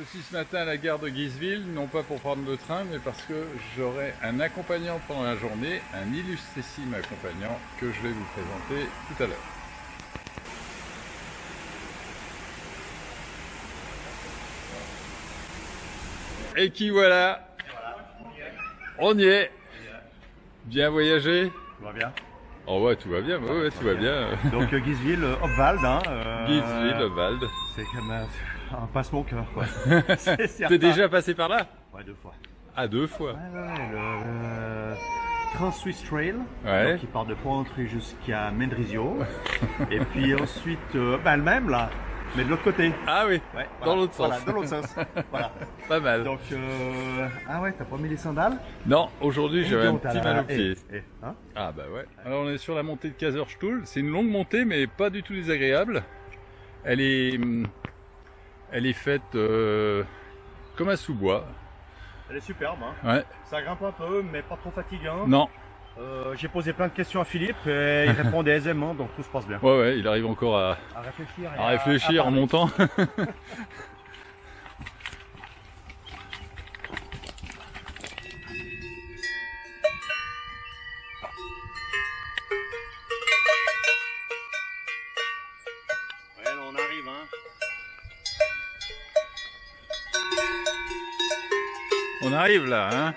Je suis ce matin à la gare de Guiseville, non pas pour prendre le train, mais parce que j'aurai un accompagnant pendant la journée, un illustrissime accompagnant que je vais vous présenter tout à l'heure. Et qui voilà, on y est. Bien voyagé? Tout va bien. Oh ouais, tout va bien, ouais, tout va bien. Donc Guiseville, Obwald, hein, Guiseville, Obwald. c'est comme un passe-mon cœur, quoi. T'es déjà passé par là? Ouais, 2 fois. Ah, 2 fois. Ouais, le Trans-Swiss Trail, Ouais. donc, qui part de Pont-Entrée jusqu'à Mendrisio. Et puis ensuite, le même là, mais de l'autre côté. Ah oui, Ouais, dans voilà. l'autre sens. Voilà, dans l'autre sens. Voilà. Pas mal. Donc, ah ouais, t'as pas mis les sandales? Non, aujourd'hui j'avais un Donc, petit t'as mal la- au pied. hein Ah bah ouais. Alors on est sur la montée de Kaiserstuhl. C'est une longue montée mais pas du tout désagréable. Elle est faite comme un sous-bois. Elle est superbe, hein. Ouais. Ça grimpe un peu, mais pas trop fatigant. Non. J'ai posé plein de questions à Philippe et il répondait aisément, donc tout se passe bien. Ouais, il arrive encore à réfléchir. réfléchir en montant. Ouais, on arrive, hein. On arrive là, hein.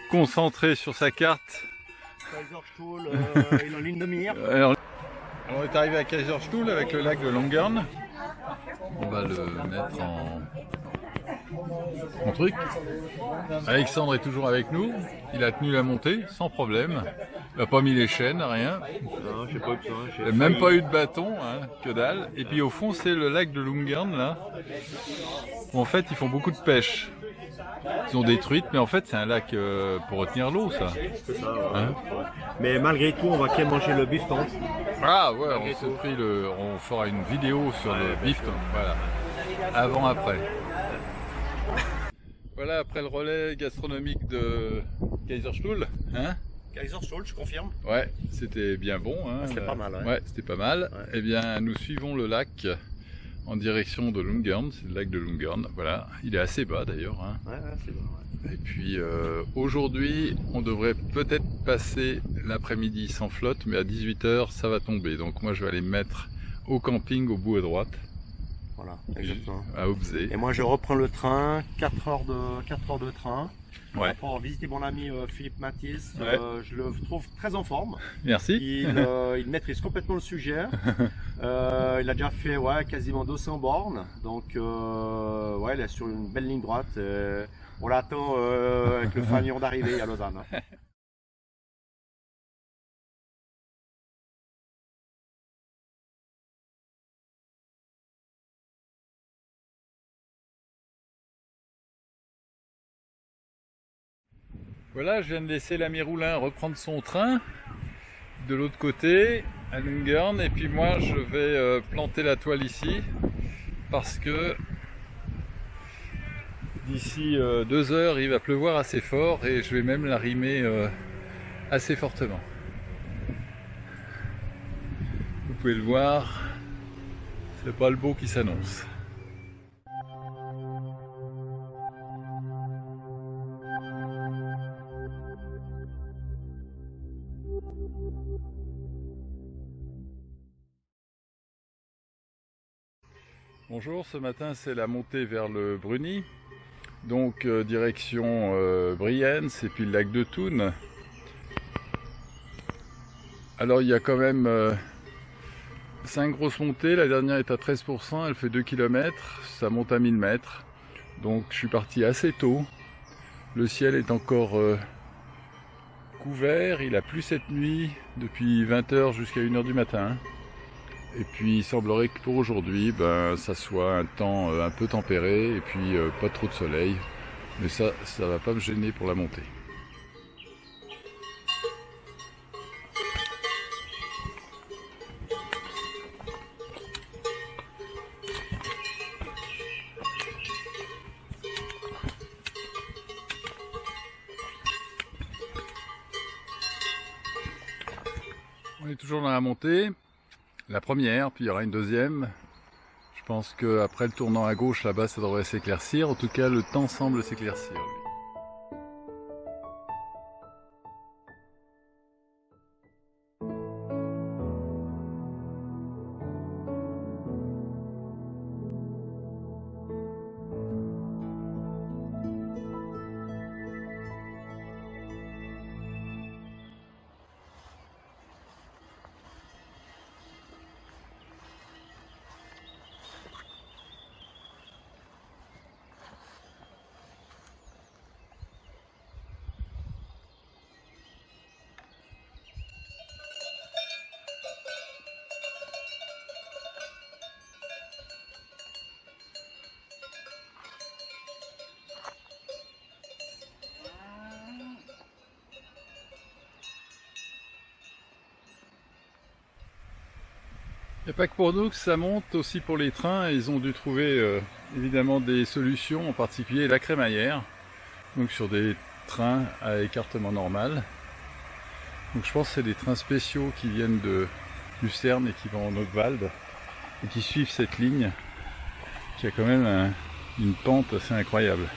Concentré sur sa carte. Kaiserstuhl, il est en ligne de mire. Alors, on est arrivé à Kaiserstuhl avec le lac de Lungern. On va le mettre en truc. Alexandre est toujours avec nous. Il a tenu la montée sans problème. Il n'a pas mis les chaînes, rien. Non, j'ai pas eu besoin. Il n'a même pas eu de bâton, hein, que dalle. Et puis au fond, c'est le lac de Lungern, là. Où en fait, ils font beaucoup de pêche. Ils ont des truites, mais en fait, c'est un lac pour retenir l'eau, ça. C'est ça, ouais. Hein? Ouais. Mais malgré tout, on va quand même manger le bifton. Ah ouais, on fera une vidéo sur le bifton, voilà. Avant-après. Voilà, après le relais gastronomique de Kaiserstuhl, hein? Kaiserstuhl, je confirme. Ouais, c'était bien bon, hein? C'était pas mal, ouais. Ouais, c'était pas mal. Ouais. Eh bien, nous suivons le lac en direction de Lungern, c'est le lac de Lungern, voilà. Il est assez bas d'ailleurs, hein. Ouais, c'est bon, ouais. Et puis aujourd'hui, on devrait peut-être passer l'après-midi sans flotte, mais à 18 h ça va tomber. Donc moi je vais aller me mettre au camping au bout à droite, Voilà, exactement. à Obzé. Et moi, je reprends le train, 4 heures de train. Ouais. Pour visiter mon ami Philippe Mathis, Ouais. je le trouve très en forme. Merci. Il maîtrise complètement le sujet. Il a déjà fait quasiment 200 bornes. Donc ouais, il est sur une belle ligne droite. On l'attend avec le fanion d'arrivée à Lausanne. Voilà, je viens de laisser l'ami Roulin reprendre son train de l'autre côté, à Lungern, et puis moi je vais planter la toile ici, parce que d'ici 2 heures il va pleuvoir assez fort, et je vais même l'arrimer assez fortement. Vous pouvez le voir, c'est pas le beau qui s'annonce. Bonjour, ce matin c'est la montée vers le Bruni, donc direction Brienz et puis le lac de Thun. Alors il y a quand même 5 grosses montées, la dernière est à 13%, elle fait 2 km, ça monte à 1000 mètres. Donc je suis parti assez tôt, le ciel est encore couvert, il a plu cette nuit depuis 20 h jusqu'à 1 h du matin. Et puis il semblerait que pour aujourd'hui, ça soit un temps un peu tempéré et puis pas trop de soleil. Mais ça va pas me gêner pour la montée. On est toujours dans la montée, la première, puis il y aura une deuxième. Je pense qu'après le tournant à gauche là-bas ça devrait s'éclaircir. En tout cas le temps semble s'éclaircir. Il n'y a pas que pour nous que ça monte, aussi pour les trains. Ils ont dû trouver évidemment des solutions, en particulier la crémaillère, donc sur des trains à écartement normal. Donc je pense que c'est des trains spéciaux qui viennent de Lucerne et qui vont en Haute-Valde et qui suivent cette ligne qui a quand même une pente assez incroyable.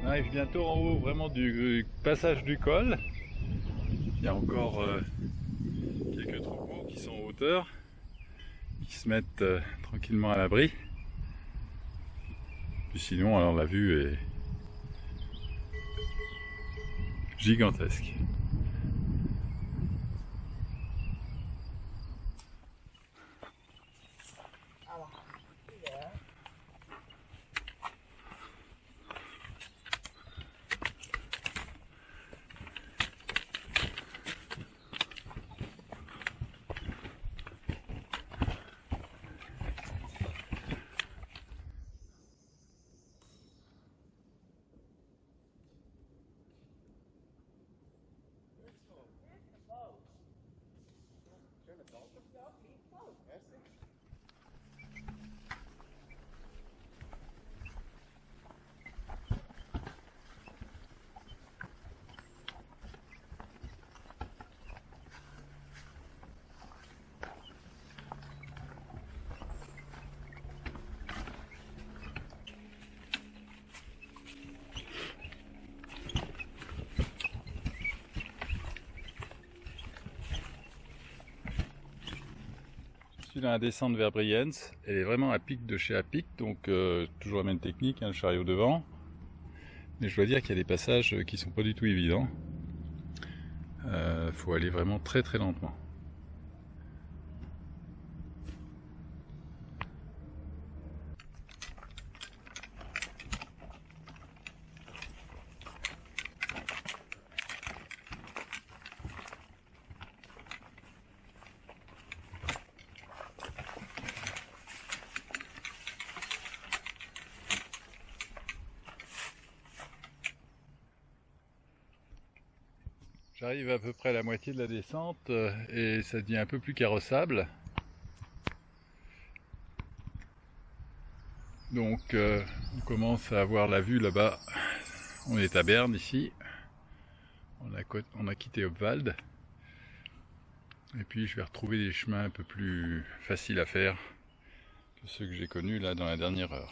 On arrive bientôt en haut vraiment du passage du col. Il y a encore quelques troupeaux qui sont en hauteur, qui se mettent tranquillement à l'abri. Puis sinon, alors la vue est gigantesque. Je suis dans la descente vers Brienz. Elle est vraiment à pic de chez Apic, donc toujours la même technique, hein, le chariot devant. Mais je dois dire qu'il y a des passages qui sont pas du tout évidents. Faut aller vraiment très très lentement. J'arrive à peu près à la moitié de la descente et ça devient un peu plus carrossable. Donc on commence à avoir la vue là-bas. On est à Berne ici. On a quitté Haute-Valde. Et puis je vais retrouver des chemins un peu plus faciles à faire que ceux que j'ai connus là dans la dernière heure.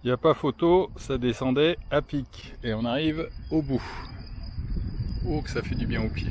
Il n'y a pas photo, ça descendait à pic et on arrive au bout. Oh que ça fait du bien aux pieds.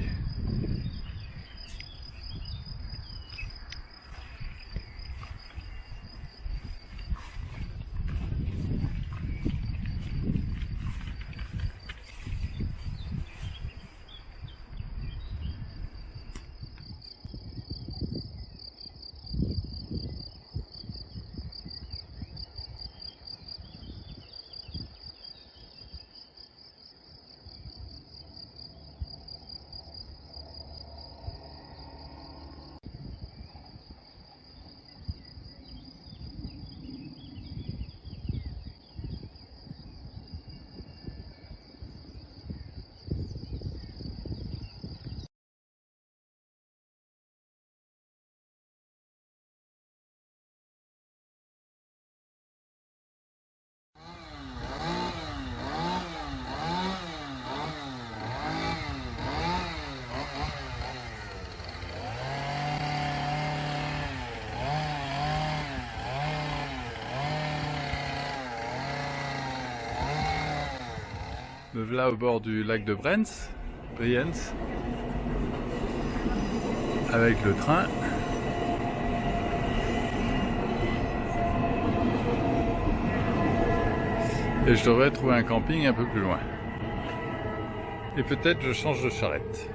Me voilà au bord du lac de Brienz, avec le train. Et je devrais trouver un camping un peu plus loin. Et peut-être je change de charrette.